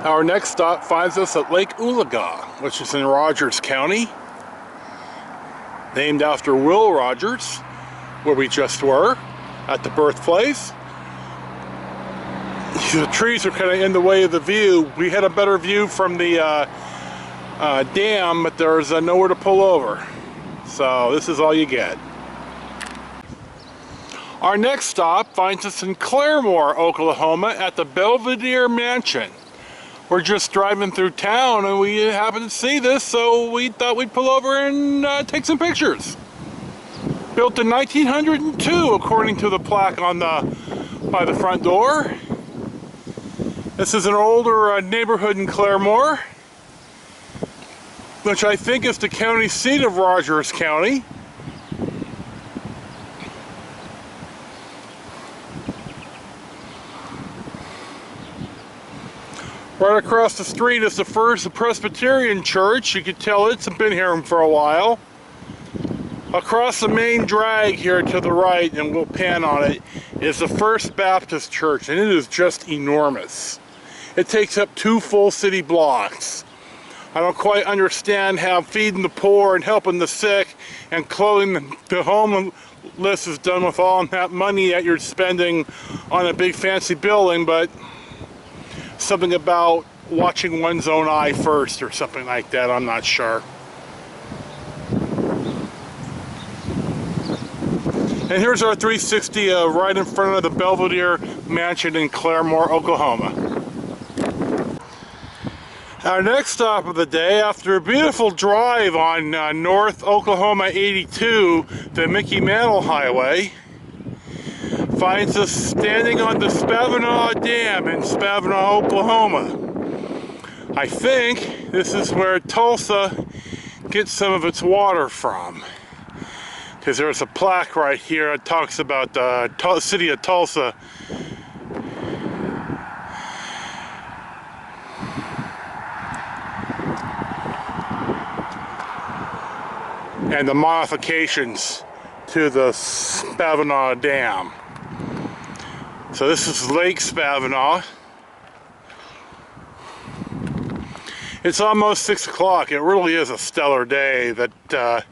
Our next stop finds us at Lake Oologah, which is in Rogers County, named after Will Rogers, where we just were, at the birthplace. The trees are kind of in the way of the view. We had a better view from the dam, but there's nowhere to pull over. So this is all you get. Our next stop finds us in Claremore, Oklahoma, at the Belvedere Mansion. We're just driving through town and we happened to see this, so we thought we'd pull over and take some pictures. Built in 1902, according to the plaque on by the front door. This is an older neighborhood in Claremore, which I think is the county seat of Rogers County. Right across the street is the First Presbyterian Church. You can tell it's been here for a while. Across the main drag here to the right, and we'll pan on it, is the First Baptist Church, and it is just enormous. It takes up 2 full city blocks. I don't quite understand how feeding the poor and helping the sick and clothing the homeless is done with all that money that you're spending on a big fancy building, but something about watching one's own eye first or something like that, I'm not sure. And here's our 360 right in front of the Belvedere Mansion in Claremore, Oklahoma. Our next stop of the day, after a beautiful drive on North Oklahoma 82, the Mickey Mantle Highway, finds us standing on the Spavinaw Dam in Spavinaw, Oklahoma. I think this is where Tulsa gets some of its water from, because there's a plaque right here that talks about the city of Tulsa. And the modifications to the Spavinaw Dam. So this is Lake Spavinaw. It's almost 6 o'clock. It really is a stellar day. That the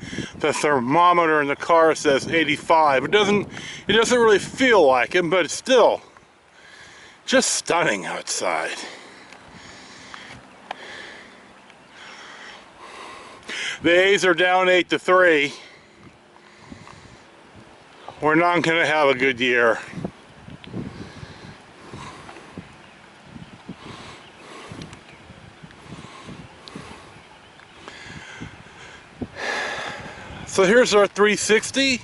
thermometer in the car says 85. It doesn't really feel like it, but it's still just stunning outside. The A's are down 8-3. We're not going to have a good year. So here's our 360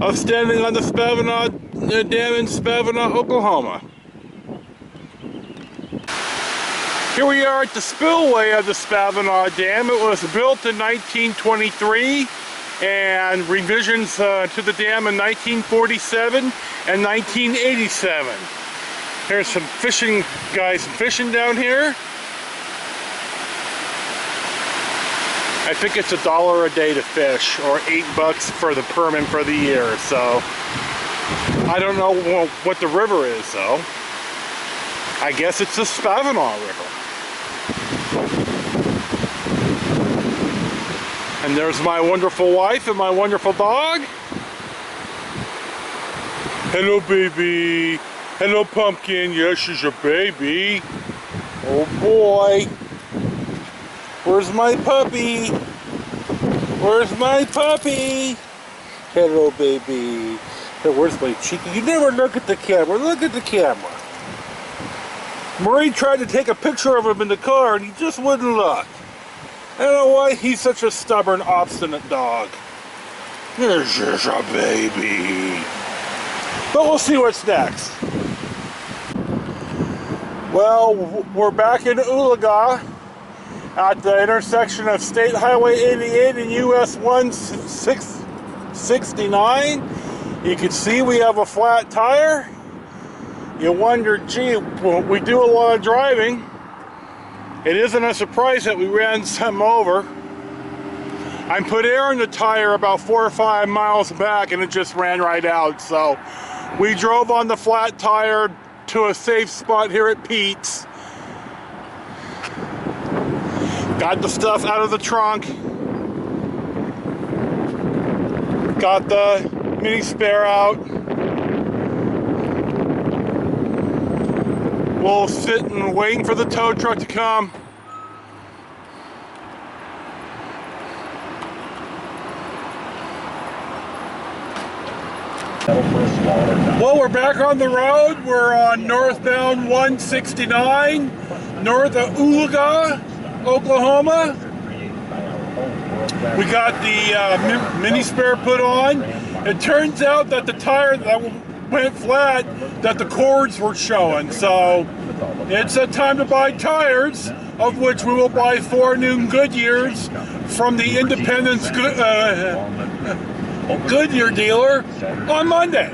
of standing on the Spavinaw Dam in Spavinaw, Oklahoma. Here we are at the spillway of the Spavinaw Dam. It was built in 1923 and revisions to the dam in 1947 and 1987. Here's some fishing guys fishing down here. I think it's $1 a day to fish, or $8 for the permit for the year. So I don't know what the river is though. I guess it's the Spavinaw River. And there's my wonderful wife and my wonderful dog. Hello, baby. Hello, pumpkin. Yes, she's your baby. Oh boy. Where's my puppy? Where's my puppy? Hello, baby. Hey, where's my cheeky? You never look at the camera. Look at the camera. Marie tried to take a picture of him in the car and he just wouldn't look. I don't know why he's such a stubborn, obstinate dog. Here's just a baby. But we'll see what's next. Well, we're back in Oologah at the intersection of State Highway 88 and US 169. You can see we have a flat tire. You wonder, gee, we do a lot of driving. It isn't a surprise that we ran something over. I put air in the tire about 4 or 5 miles back and it just ran right out. So we drove on the flat tire to a safe spot here at Pete's. Got the stuff out of the trunk. Got the mini spare out. We'll sit and waiting for the tow truck to come. Well, we're back on the road. We're on northbound 169, north of Oolga, Oklahoma. We got the mini spare put on. It turns out that the tire that went flat, that the cords were showing. So it's a time to buy tires, of which we will buy 4 new Goodyears from the Independence Goodyear dealer on Monday.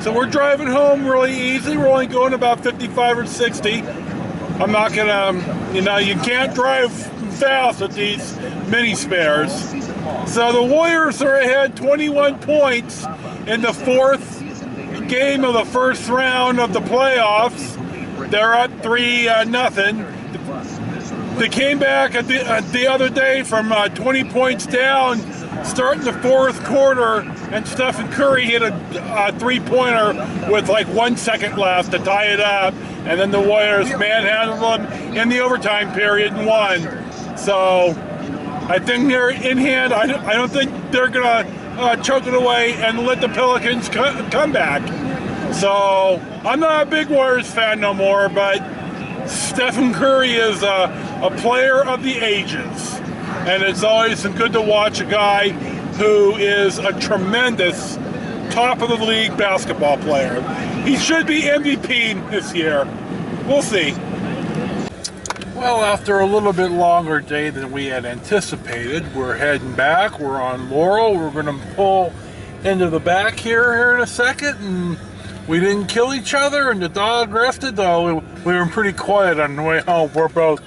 So we're driving home really easy. We're only going about 55 or 60. I'm not gonna, you can't drive fast with these mini spares. So the Warriors are ahead 21 points in the 4th game of the first round of the playoffs. They're up 3-0. They came back at the other day from 20 points down, starting the 4th quarter, and Stephen Curry hit a 3-pointer with like 1 second left to tie it up, and then the Warriors manhandled them in the overtime period and won. So I think they're in hand. I don't think they're gonna choke it away and let the Pelicans come back. So I'm not a big Warriors fan no more, but Stephen Curry is a player of the ages, and it's always good to watch a guy who is a tremendous top of the league basketball player. He should be MVP this year. We'll see. Well, after a little bit longer day than we had anticipated, we're heading back. We're on Laurel. We're going to pull into the back here in a second, and we didn't kill each other, and the dog rested, though we were pretty quiet on the way home. We're both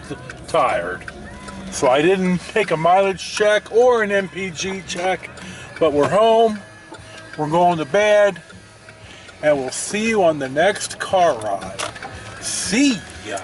tired. So I didn't take a mileage check or an MPG check, but we're home, we're going to bed, and we'll see you on the next car ride. See ya!